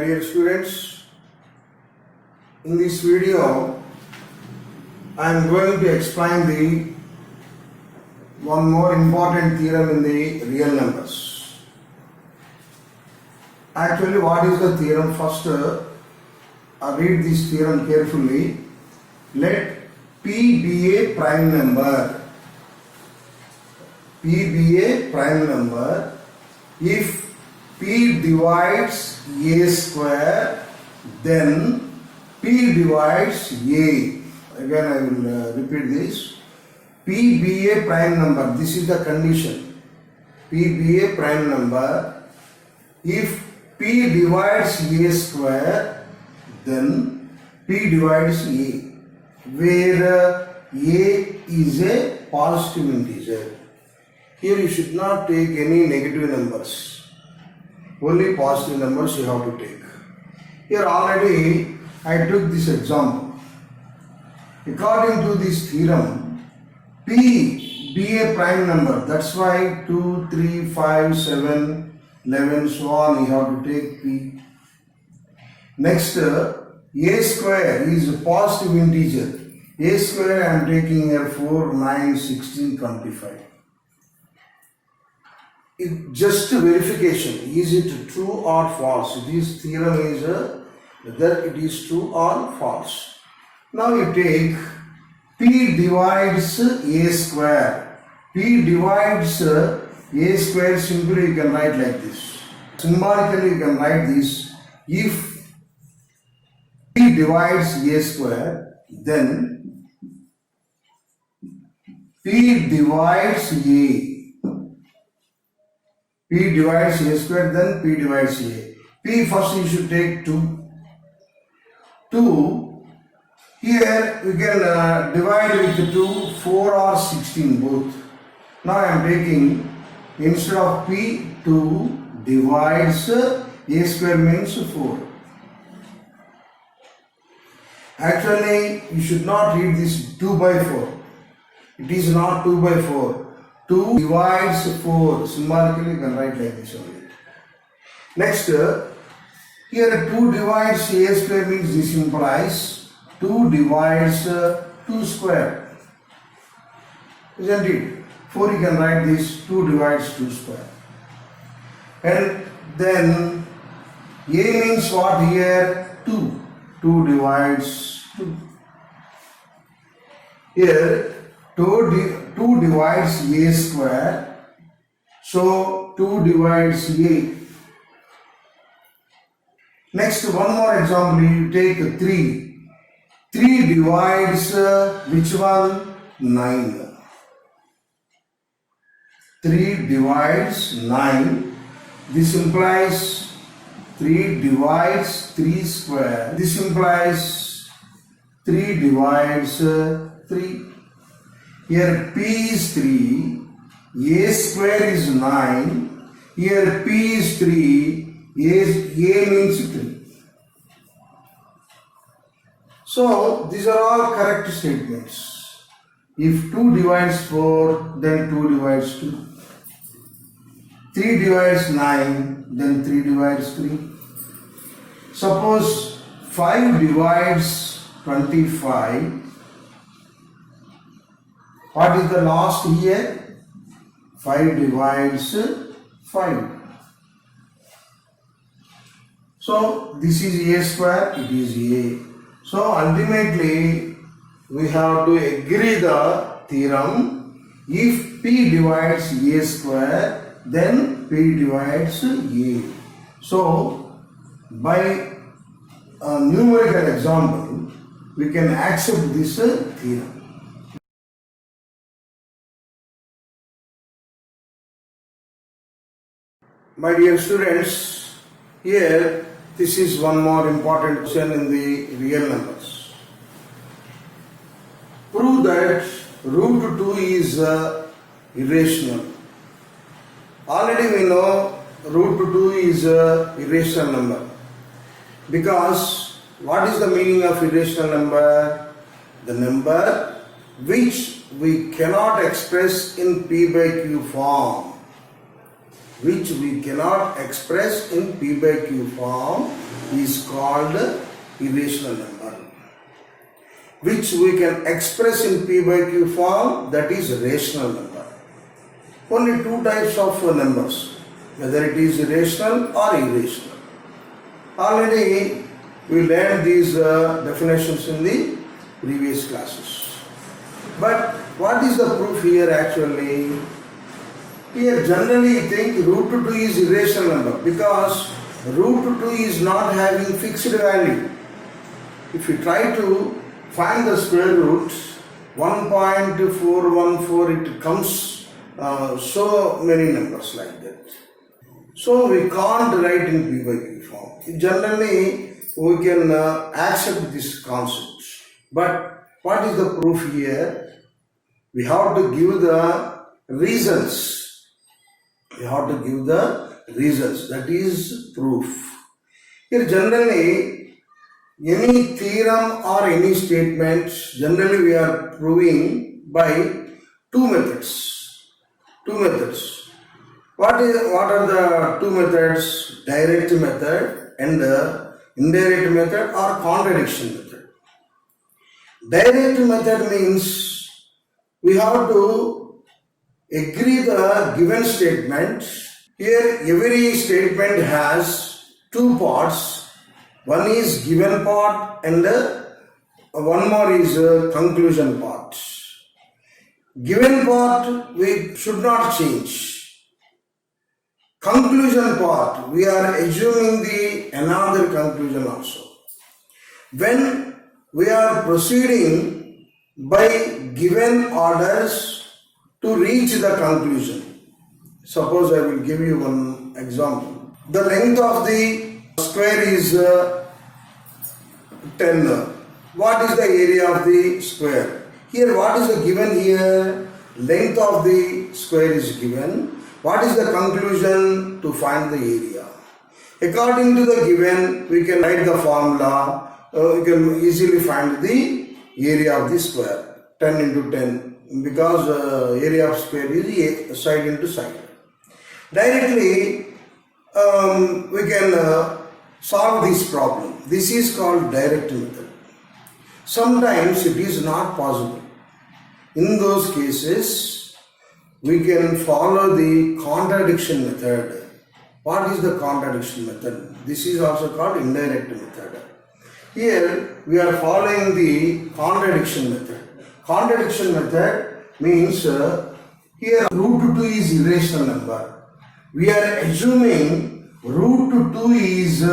dear students, in this video I am going to explain the one more important theorem in the real numbers. Actually, what is the theorem? First, read this theorem carefully. Let P be a prime number. P be a prime number if P divides A square, then P divides A. Again I will repeat this. P be a prime number. This is the condition. P be a prime number if P divides A square, then P divides A, where A is a positive integer. Here you should not take any negative numbers. Only positive numbers you have to take. Here already I took this example. According to this theorem, P be a prime number. That's why 2, 3, 5, 7, 11, so on you have to take P. Next, A square is a positive integer. A square I am taking here 4, 9, 16, 25. Just verification, is it true or false? This theorem is whether it is true or false. Now you take P divides A square. P divides A square, simply you can write like this. Symbolically you can write this. If P divides A square, then P divides A. P divides A square, then P divides A. P first you should take 2. 2. Here we can divide with 2, 4 or 16 both. Now I am taking, instead of P, 2 divides A square means 4. Actually you should not read this 2 by 4. It is not 2 by 4. 2 divides 4. Symbolically you can write like this only. Next, here 2 divides A square means this implies 2 divides 2 square. Isn't it? 4 you can write this 2 divides 2 square. And then A means what here? 2. 2 divides 2. Here 2 divides A square, so 2 divides A. Next, one more example, you take 3. 3 divides which one? 9. 3 divides 9. This implies 3 divides 3 square. This implies 3 divides 3. Here P is 3, A square is 9, here P is 3, A means 3. So these are all correct statements. If 2 divides 4, then 2 divides 2. 3 divides 9, then 3 divides 3. Suppose 5 divides 25. What is the last here? 5 divides 5. So this is A square, it is A. So ultimately we have to agree the theorem. If P divides A square, then P divides A. So by a numerical example, we can accept this theorem. My dear students, here this is one more important question in the real numbers. Prove that root 2 is irrational. Already we know root 2 is a irrational number. Because what is the meaning of irrational number? The number which we cannot express in P by Q form. which we cannot express in P by Q form is called irrational number. Which we can express in P by Q form, that is rational number. Only two types of numbers, whether it is rational or irrational. Already we learned these definitions in the previous classes. But what is the proof here actually? Here generally think root 2 is irrational number because root 2 is not having fixed value. If you try to find the square root, 1.414, it comes so many numbers like that. So we can't write in P by Q form. Generally we can accept this concept. But what is the proof here? We have to give the reasons. We have to give the reasons. That is proof. Here generally any theorem or any statement, generally we are proving by two methods. What are the two methods? Direct method and indirect method or contradiction method. Direct method means we have to agree the given statement. Here every statement has two parts. One is given part and one more is conclusion part. Given part we should not change. Conclusion part we are assuming the another conclusion also. When we are proceeding by given orders to reach the conclusion. Suppose I will give you one example. The length of the square is 10. What is the area of the square? Here what is the given here? Length of the square is given. What is the conclusion? To find the area. According to the given, we can write the formula. We can easily find the area of the square. 10 into 10 because area of square is side into side. Directly we can solve this problem. This is called direct method. Sometimes it is not possible. In those cases we can follow the contradiction method. What is the contradiction method? This is also called indirect method. Here we are following the contradiction method. Contradiction method means here root 2 is irrational number. We are assuming root 2 is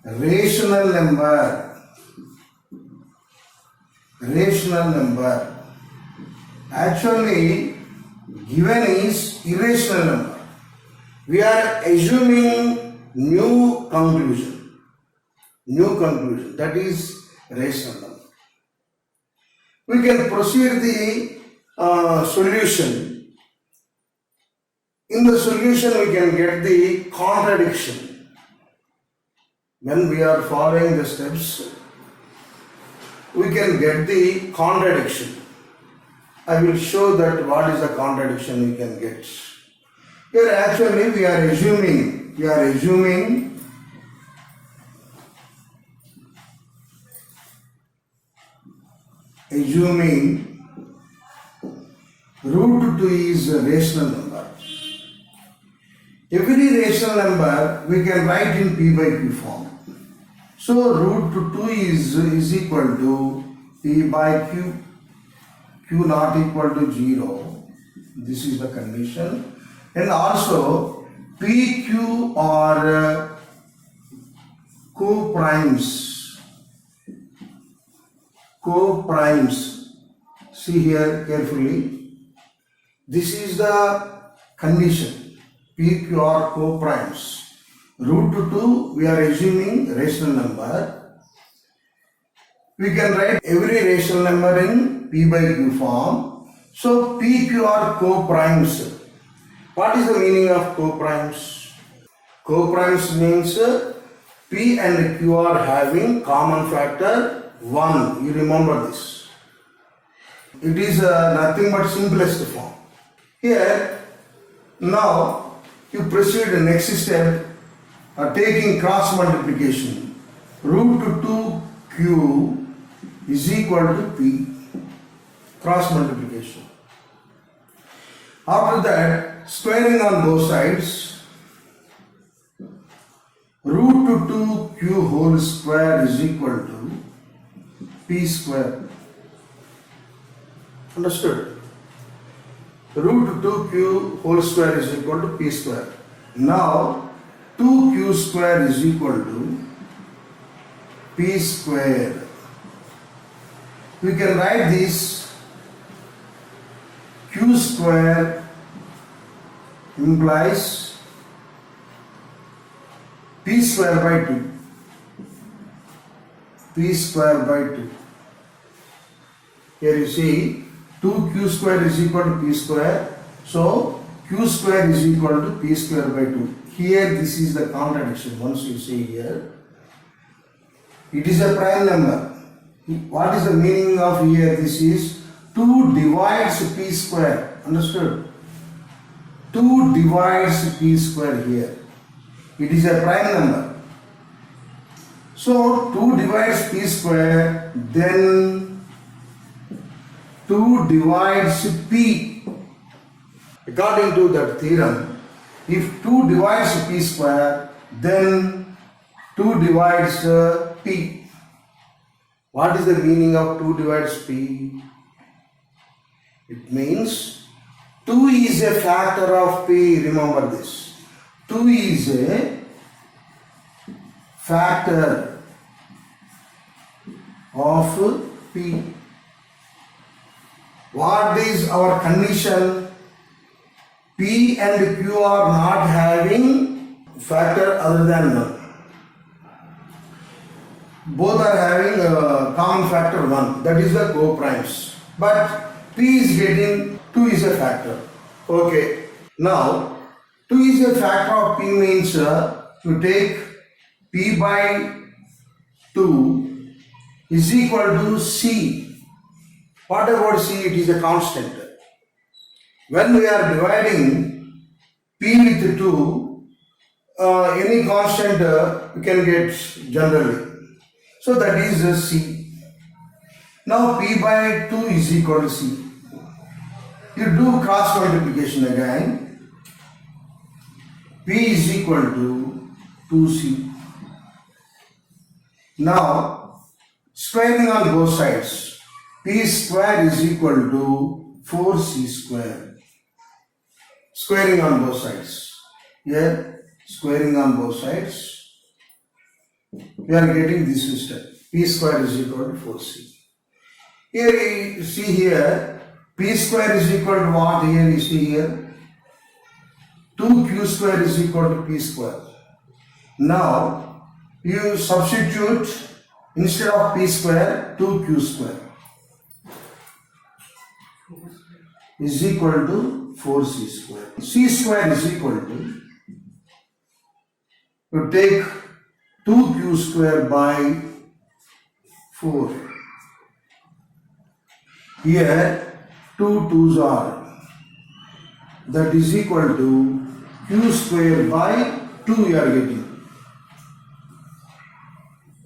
rational number. Rational number. Actually given is irrational number. We are assuming new conclusion. That is rational number. We can proceed the solution. In the solution we can get the contradiction. When we are following the steps, we can get the contradiction. I will show that what is the contradiction we can get. Here actually we are assuming root 2 is a rational number. Every rational number we can write in P by Q form. So root 2 is equal to P by Q. Q not equal to 0. This is the condition. And also PQ are co-primes. See here carefully. This is the condition. PQ are co-primes. Root 2 we are assuming rational number. We can write every rational number in P by Q form. So PQ are co-primes. What is the meaning of co-primes? Co-primes means P and Q are having common factor 1. You remember this. It is nothing but simplest form. Here now you proceed the next step, taking cross multiplication. Root 2q is equal to p, cross multiplication. After that, squaring on both sides, root 2q whole square is equal to p square. Understood? Root 2q whole square is equal to p square. Now 2q square is equal to p square. We can write this q square implies p square by 2. P square by 2. Here you see 2q square is equal to p square. So q square is equal to p square by 2. Here this is the contradiction. Once you see here, it is a prime number. What is the meaning of here? This is 2 divides p square. Understood? 2 divides p square here. It is a prime number. So 2 divides p square, then 2 divides p. According to that theorem, if 2 divides p square, then 2 divides p. What is the meaning of 2 divides p? It means 2 is a factor of p. Remember this. 2 is a factor of p. What is our condition? P and q are not having factor other than 1. Both are having a common factor 1. That is the co-primes. But p is getting 2 is a factor. Okay. Now 2 is a factor of p means to take p by 2 is equal to c. What about c? It is a constant. When we are dividing p with 2, any constant we can get generally. So that is c. Now p by 2 is equal to c. You do cross multiplication again. P is equal to 2c. Now squaring on both sides. P square is equal to 4c square. Squaring on both sides. Here squaring on both sides. We are getting this system. P square is equal to 4c. Here you see here, p square is equal to what? Here you see here, 2q square is equal to p square. Now you substitute instead of p square, 2q square is equal to 4c square. C square is equal to, you take 2q square by 4. Here 2 2's are, that is equal to q square by 2 you are getting.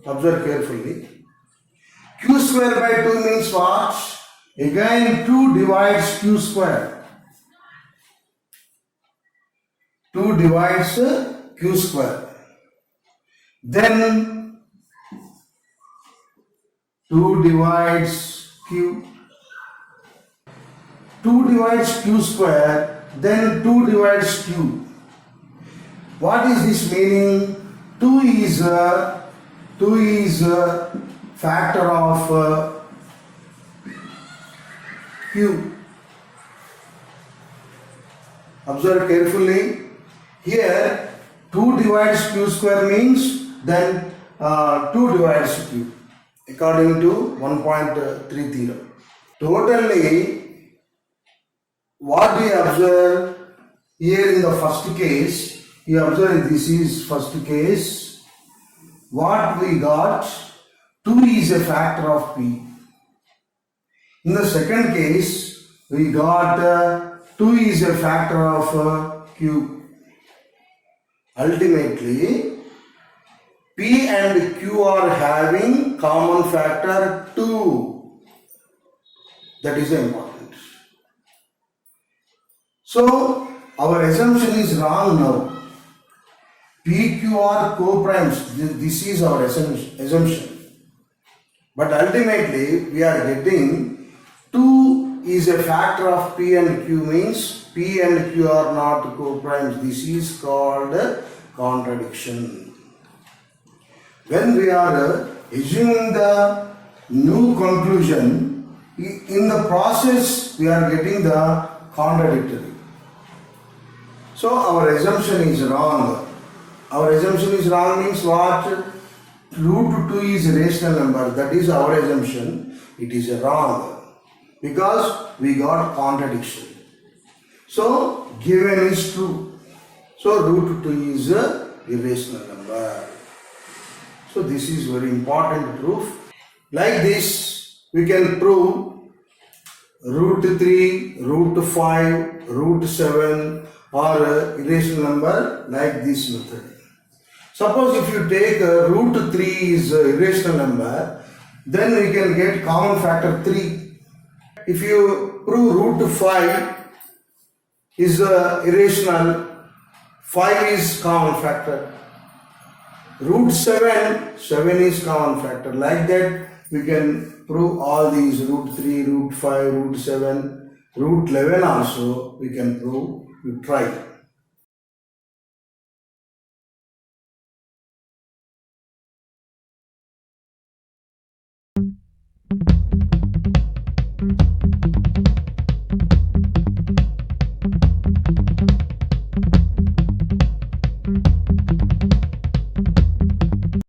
Observe carefully. Q square by 2 means what? Again 2 divides q square. 2 divides q square. Then 2 divides q. 2 divides q square, then 2 divides q. What is this meaning? 2 is a factor of q. Observe carefully. Here 2 divides q square means then 2 divides q according to 1.3 theorem. Totally, what we observe here in the first case, you observe this is first case. What we got, 2 is a factor of p. In the second case, we got 2 is a factor of q. Ultimately, P and Q are having common factor 2. That is important. So, our assumption is wrong now. P, Q are co-primes. This is our assumption. But ultimately, we are getting 2 is a factor of P and Q, means P and Q are not co-primes. This is called contradiction. When we are assuming the new conclusion, in the process we are getting the contradictory. So our assumption is wrong. Our assumption is wrong means what? Root 2 is a rational number. That is our assumption. It is wrong because we got contradiction. So given is true. So root 2 is a irrational number. So this is very important proof. Like this, we can prove root 3, root 5, root 7 or irrational number like this method. Suppose if you take root 3 is a irrational number, then we can get common factor 3. If you prove root 5 is irrational, 5 is common factor. Root 7 is common factor. Like that we can prove all these root 3, root 5, root 7, root 11 also we can prove. We try.